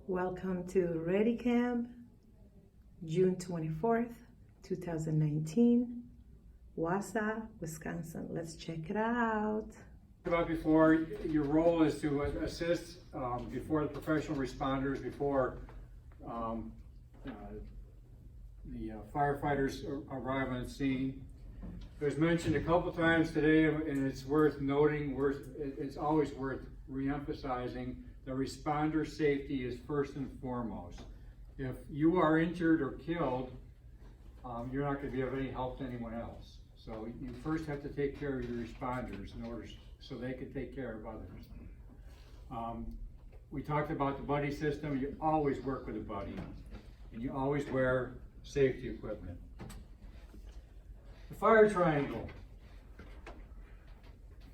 Welcome to Ready Camp, June 24th, 2019, Wausau, Wisconsin. Let's check it out. About before, your role is to assist before the professional responders, before the firefighters arrive on scene. It was mentioned a couple times today, and it's worth noting, it's always worth re-emphasizing that responder safety is first and foremost. If you are injured or killed, you're not going to be of any help to anyone else. So you first have to take care of your responders in order so they can take care of others. We talked about the buddy system. You always work with a buddy, and you always wear safety equipment. The fire triangle.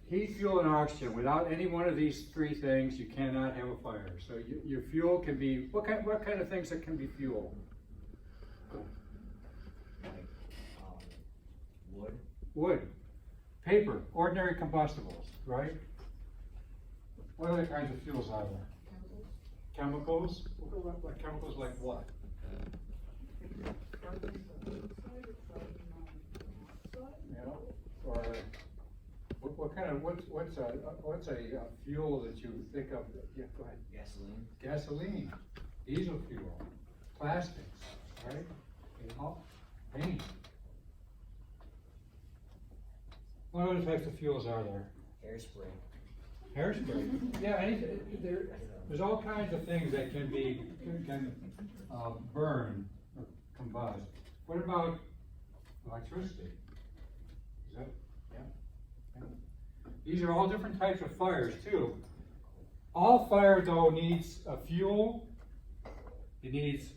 Heat, fuel, and oxygen. Without any one of these three things, you cannot have a fire. So your fuel can be, what kind of things that can be fuel? Like wood. Wood, paper, ordinary combustibles, right? What other kinds of fuels are there? Chemicals? Chemicals like what? Yeah, or what's a fuel that you think of? Yeah, go ahead. Gasoline. Gasoline, diesel fuel, plastics, right? Paint. What other types of fuels are there? Hairspray. Hairspray. Yeah, there's all kinds of things that can burn or combust. What about electricity? Is that, yeah. These are all different types of fires too. All fire though needs a fuel, it needs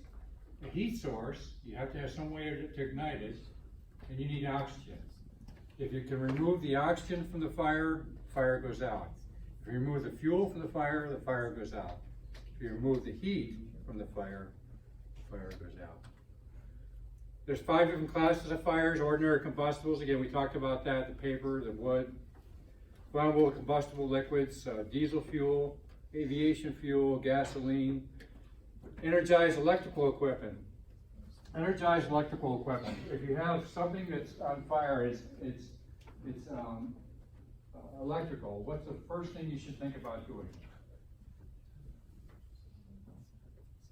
a heat source, you have to have some way to ignite it, and you need oxygen. If you can remove the oxygen from the fire, fire goes out. If you remove the fuel from the fire goes out. If you remove the heat from the fire goes out. There's 5 different classes of fires. Ordinary combustibles, again, we talked about that, the paper, the wood. Flammable combustible liquids, diesel fuel, aviation fuel, gasoline. Energized electrical equipment. Energized electrical equipment. If you have something that's on fire, it's electrical, what's the first thing you should think about doing?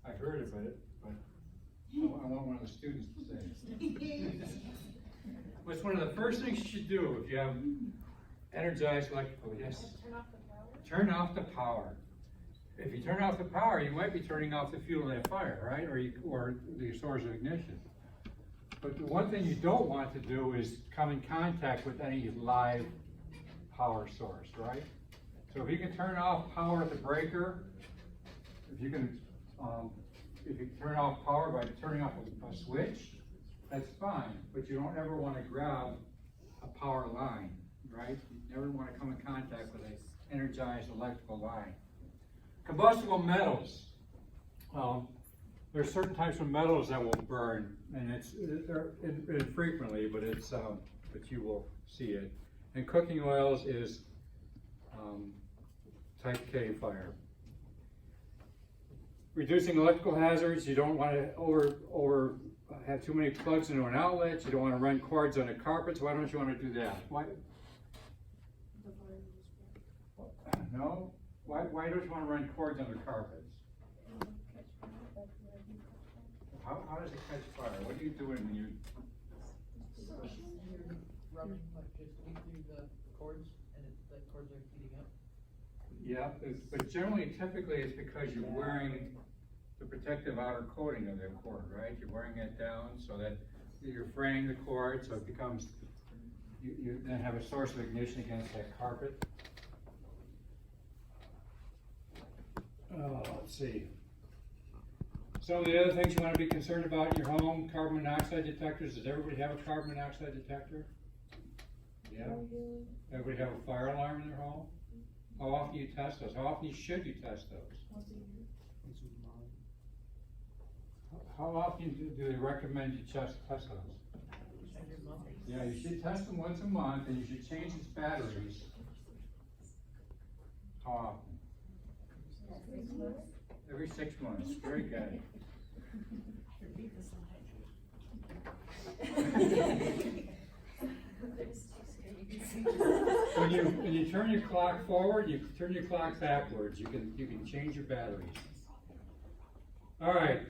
I heard of it, but I want one of the students to say. What's one of the first things you should do if you have energized electrical? Yes? Turn off the power. Turn off the power. If you turn off the power, you might be turning off the fuel in that fire, right? Or the source of ignition. But the one thing you don't want to do is come in contact with any live power source, right? So if you can turn off power at the breaker, if you can turn off power by turning off a switch, that's fine. But you don't ever want to grab a power line, right? You never want to come in contact with an energized electrical line. Combustible metals. There's certain types of metals that will burn, and they're infrequently, but but you will see it. And cooking oils is type K fire. Reducing electrical hazards. You don't want to have too many plugs into an outlet. You don't want to run cords on the carpets. Why don't you want to do that? Why? No. Why don't you want to run cords under carpets? How does it catch fire? What are you doing when you? You're rubbing like just through the cords, and the cords are heating up. Yeah, but typically it's because you're wearing the protective outer coating of the cord, right? You're wearing it down so that you're fraying the cord, so it becomes, you then have a source of ignition against that carpet. Let's see. Some of the other things you want to be concerned about in your home, carbon monoxide detectors. Does everybody have a carbon monoxide detector? Yeah. Everybody have a fire alarm in their home? How often do you test those? How often should you test those? How often do they recommend you test those? Yeah, you should test them once a month, and you should change its batteries. How often? Every 6 months, very good. When you turn your clock forward, you turn your clock backwards. You can change your batteries. All right.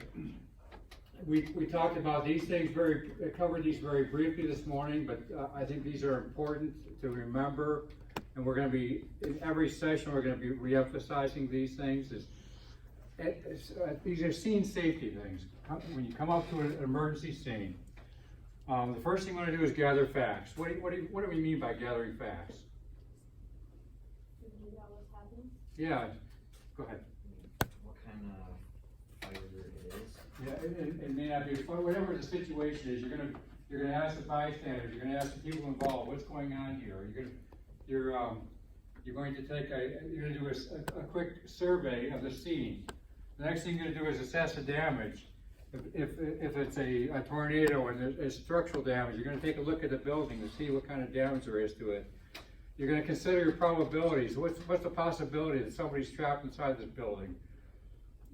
We talked about these things covered these very briefly this morning, but I think these are important to remember, and we're going to be, in every session, we're going to be re-emphasizing these things. These are scene safety things. When you come up to an emergency scene, the first thing you want to do is gather facts. What do we mean by gathering facts? Figure out what's happening. Yeah, go ahead. What kind of fire it is? Yeah, it may not be, whatever the situation is, you're gonna ask the bystanders, you're gonna ask the people involved, what's going on here? You're going to do a quick survey of the scene. The next thing you're gonna do is assess the damage. If it's a tornado and there's structural damage, you're gonna take a look at the building to see what kind of damage there is to it. You're gonna consider your probabilities. What's the possibility that somebody's trapped inside this building?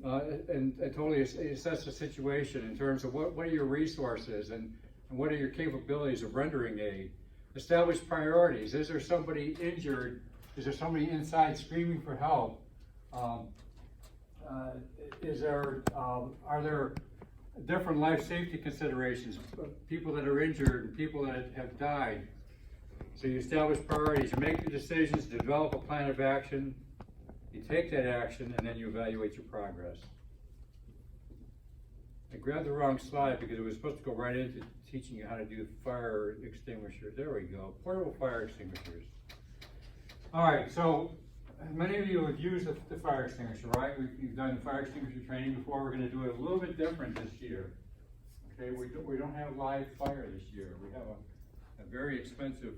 And totally assess the situation in terms of what are your resources and what are your capabilities of rendering aid. Establish priorities. Is there somebody injured? Is there somebody inside screaming for help? Are there different life safety considerations? People that are injured and people that have died. So you establish priorities, you make the decisions, develop a plan of action, you take that action, and then you evaluate your progress. I grabbed the wrong slide because it was supposed to go right into teaching you how to do fire extinguishers. There we go, portable fire extinguishers. All right, so many of you have used the fire extinguisher, right? You've done the fire extinguisher training before. We're going to do it a little bit different this year. Okay, we don't have live fire this year. We have a very expensive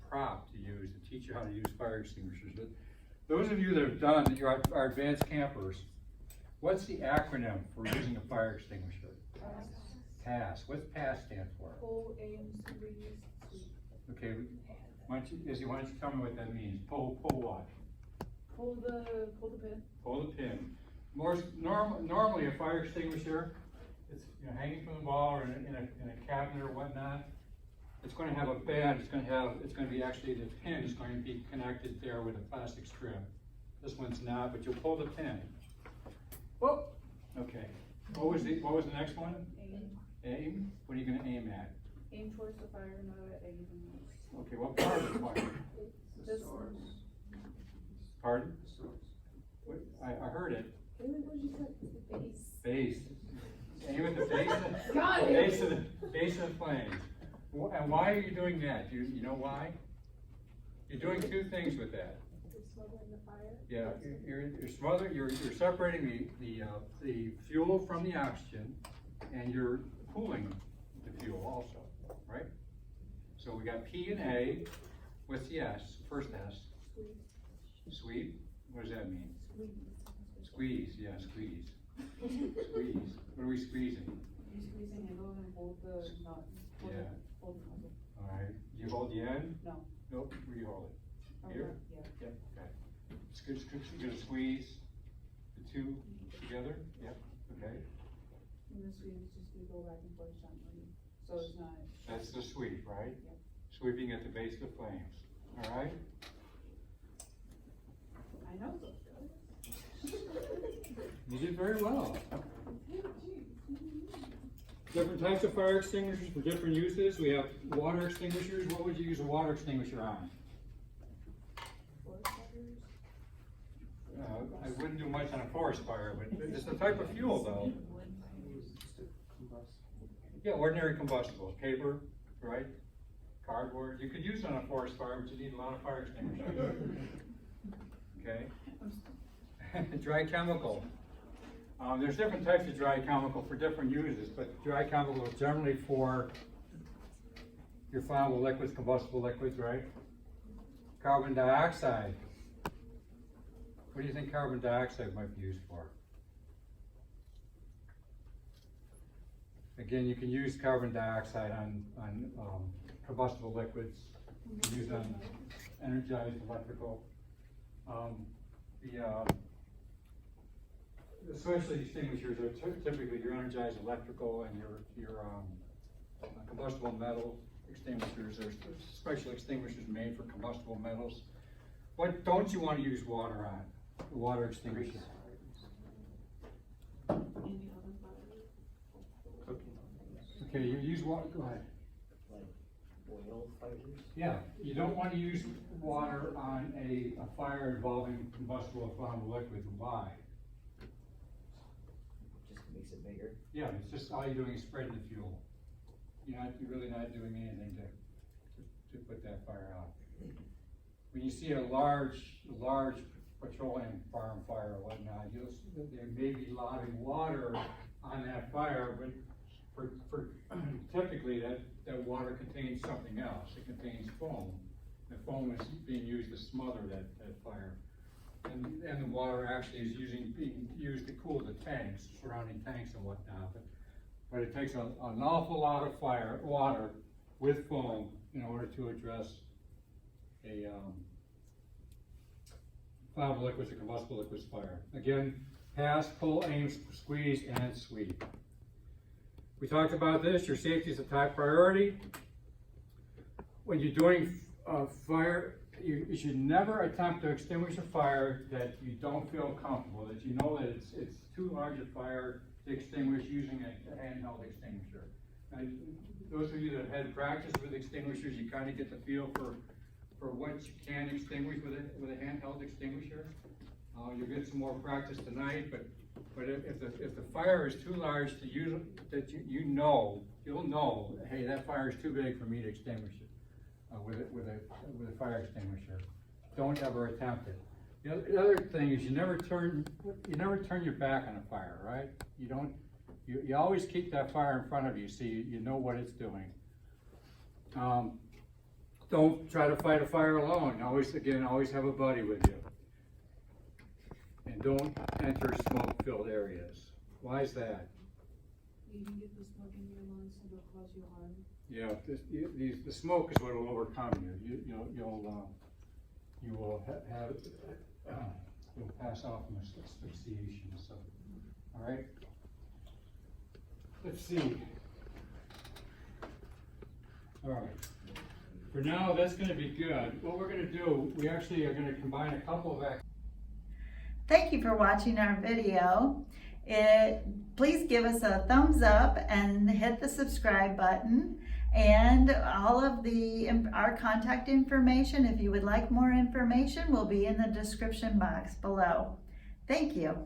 prop to use to teach you how to use fire extinguishers. But those of you that have done, are advanced campers, what's the acronym for using a fire extinguisher? PASS. What's PASS stand for? Pull, aim, squeeze, sweep. Okay, why don't you tell me what that means? Pull what? Pull the pin. Pull the pin. Normally a fire extinguisher, it's hanging from the wall or in a cabinet or whatnot. It's going to have a band. It's going to be actually, the pin is going to be connected there with a plastic strip. This one's not, but you'll pull the pin. Whoa. Okay. What was the next one? Aim. Aim. What are you going to aim at? Aim towards the fire, not at anything else. Okay. What part of the fire? This Pardon? What, I heard it. what did you say? The base. Base. Aim at the base. Got it. Base of the flames. And why are you doing that? You know why? You're doing two things with that. You're smothering the fire. Yeah, you're smothering. You're separating the fuel from the oxygen, and you're cooling the fuel also, right? So we got P and A. What's the S? First S. Squeeze. Sweep. What does that mean? Squeeze. Squeeze. Yeah, squeeze. Squeeze. What are we squeezing? You're squeezing it over and hold the knot. Hold Yeah. Hold the nozzle. All right. You hold the end? No. Nope. Where do you hold it? Here? Yeah. Yep. Okay. It's good. You're gonna squeeze the two together. Yep. Okay. And the sweep is just you go back and forth gently. So it's not. That's the sweep, right? Yep. Sweeping at the base of the flames. All right. I know those. You did very well. Different types of fire extinguishers for different uses. We have water extinguishers. What would you use a water extinguisher on? Forest fires. I wouldn't do much on a forest fire, but it's a type of fuel though. Yeah, ordinary combustible, paper, right? Cardboard. You could use it on a forest fire, but you need a lot of fire extinguishers. Okay. Dry chemical. There's different types of dry chemical for different uses, but dry chemical is generally for your flammable liquids, combustible liquids, right? Carbon dioxide. What do you think carbon dioxide might be used for? Again, you can use carbon dioxide on combustible liquids. You can use it on energized electrical. especially extinguishers are typically your energized electrical and your combustible metal extinguishers. There's special extinguishers made for combustible metals. What don't you want to use water on? The water extinguisher. Any other fire? Okay, you use water. Go ahead. Like oil fires? Yeah, you don't want to use water on a fire involving combustible flammable liquid. Why? Just makes it bigger. Yeah, it's just all you're doing is spreading the fuel. You're really not doing anything to put that fire out. When you see a large petroleum farm fire or whatnot, there may be lobbing water on that fire, but for typically that water contains something else. It contains foam. The foam is being used to smother that fire. And the water actually is being used to cool the tanks, surrounding tanks and whatnot. But it takes an awful lot of water with foam in order to address a flammable liquids or combustible liquids fire. Again, pass, pull, aim, squeeze, and sweep. We talked about this. Your safety is a top priority. When you're doing fire, you should never attempt to extinguish a fire that you don't feel comfortable, that you know that it's too large a fire to extinguish using a handheld extinguisher. Now, those of you that have had practice with extinguishers, you kind of get the feel for what you can extinguish with a handheld extinguisher. You'll get some more practice tonight, but if the fire is too large to use, that you'll know, hey, that fire is too big for me to extinguish it with a fire extinguisher. Don't ever attempt it. The other thing is you never turn your back on a fire, right? You always keep that fire in front of you so you know what it's doing. Don't try to fight a fire alone. Always have a buddy with you. And don't enter smoke-filled areas. Why is that? You can get the smoke in your lungs and it'll cause you harm. Yeah, the smoke is what will overcome you. You'll pass off from asphyxiation. So, all right. Let's see. All right. For now, that's going to be good. What we're going to do, we actually are going to combine a couple of activities. Thank you for watching our video. Please give us a thumbs up and hit the subscribe button. And all of our contact information, if you would like more information, will be in the description box below. Thank you.